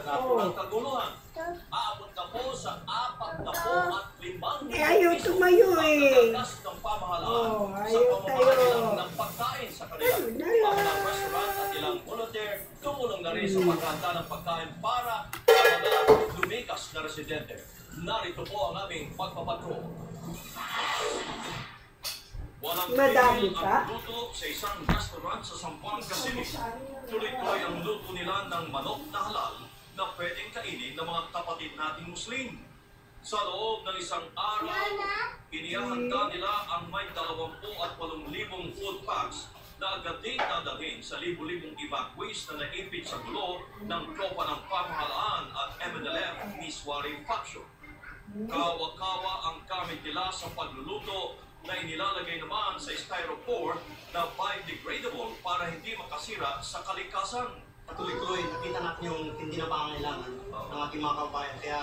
naturang kaguluhan. Aabot na po sa 45 ayaw tumayo eh. ng pamahalaan sa ayaw pamamagitan tayo. ng pagkain sa kanila. Ang ilang restaurant at ilang volunteer tumulong na rin sa paghahanda ng pagkain para sa mga lumikas na residente. Narito po ang aming pagpapatro. Walang Madami tigil pa? ang luto sa isang restaurant sa Zamboanga City. Tuloy-tuloy ang luto nila ng manok na halal na pwedeng kainin ng mga kapatid nating Muslim. Sa loob ng isang araw, inihahanda nila ang may 28,000 food packs na agad din dadalhin sa libu-libong evacuees na naipit sa gulo ng tropa ng pamahalaan at MNLF Miswari faction. Kawa-kawa ang gamit nila sa pagluluto na inilalagay naman sa styrofoam na biodegradable para hindi makasira sa kalikasan. Tuloy-tuloy, nakita natin yung hindi na pangangailangan ng ating mga kabayan. Kaya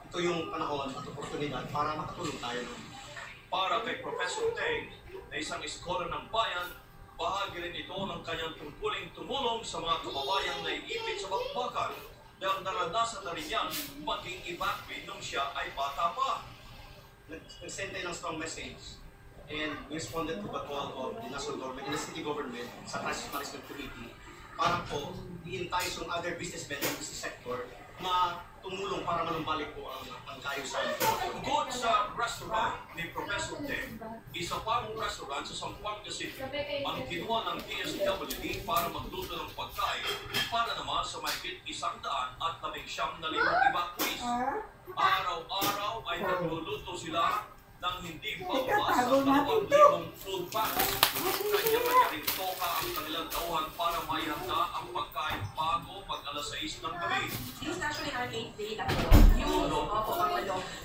ito yung panahon at oportunidad para makatulong tayo. Para kay Professor Teng, na isang iskolar ng bayan, bahagi rin ito ng kanyang tungkuling tumulong sa mga kababayang naiipit sa bakbakan dahil naranasan na rin yan maging evacuee nung siya ay bata pa. Nag-send tayo ng strong message and responded to the call of the national government and the city government sa Crisis Management Committee para po i-entice yung other businessmen and business sector na tumulong para manumbalik po ang kaayusan. Bukod sa restaurant ni Professor Teng, isa pang restaurant sa Zamboanga City ang kinuha ng DSWD para magluto ng pagkain para naman sa mahigit 119,000 evacuees. Araw-araw ay nagluluto sila ng hindi pababa sa 2,000 food packs. Kanya-kanya rin toka ang kanilang tauhan para maihanda ang pagkain bago mag-alas 6 ng gabi. This is actually our 8th day na po.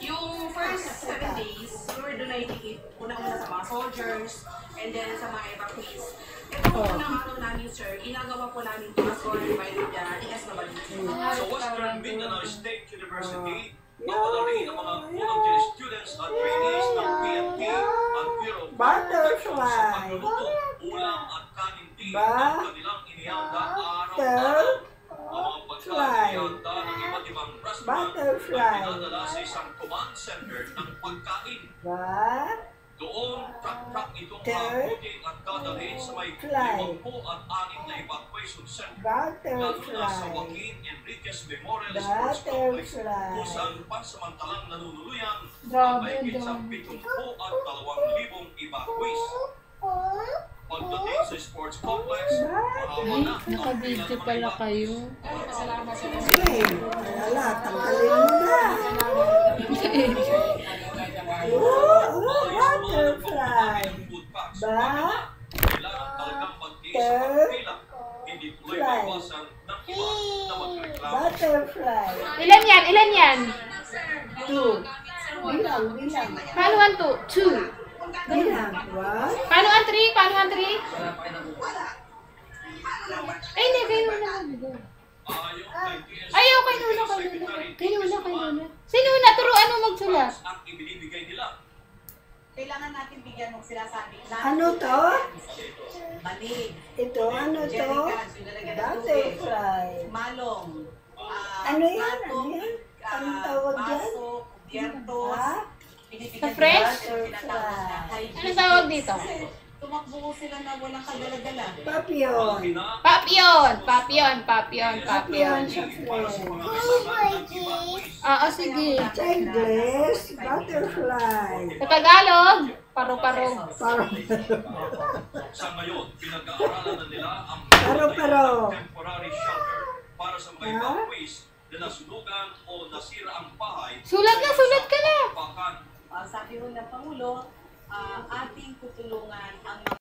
Yung first 7 days, we were donating it unang-una sa mga soldiers and then sa mga evacuees. Ito po unang araw namin, sir, ginagawa po namin ito as ordered by the DSWD. Sa Western Mindanao State University, nawala rin ang mga volunteer students at trainees ng PNP at Bureau of Protection sa pagluluto, ulam at kanin din ang kanilang inihanda araw-araw. Ang mga pagkain inihanda ng iba't ibang restaurant ay pinadala sa isang command center ng pagkain. Doon, truck-truck itong mabuting at dadalhin sa may 56 na evacuation center. Lalo na sa Joaquin Enriquez Memorial Sports Complex kung saan pansamantalang nanunuluyan ang mahigit sa 72,000 evacuees. Pagdating sa sports complex, Nakabidyo pala kayo. Wala, tanggalin mo na. Butterfly. Butterfly. Ilan yan? Ilan yan? 2. Bilang. Paano ang 2? 2. Bilang. 1. Paano ang 3? Paano ang 3? Ay, hindi. Kayo na. Ayaw, kayo na. Sino na? Turuan mo magsulat. ang ibinibigay nila. Kailangan natin bigyan ng sinasabi. Ano to? Banig, Ito, ano to? Butterfly. malong, Ano yan? Ano yan? Anong tawag dyan? baso, biertos, Ha? binibigyan Sa French? nila, tinatawag na hygiene. Ano tawag dito? Tumakbo sila na walang kadala-dala. Papillon. Papillon. Papillon sa French. Oo, sige. Childless. Butterfly. Sa Tagalog, paru-paro. Sa ngayon, pinag-aaralan na nila ang Paro-paro. temporary shelter para sa mga evacuees na nasunugan o nasira ang bahay. Sulat ka na. Bakan Sabi ho ng Pangulo, ating tutulungan ang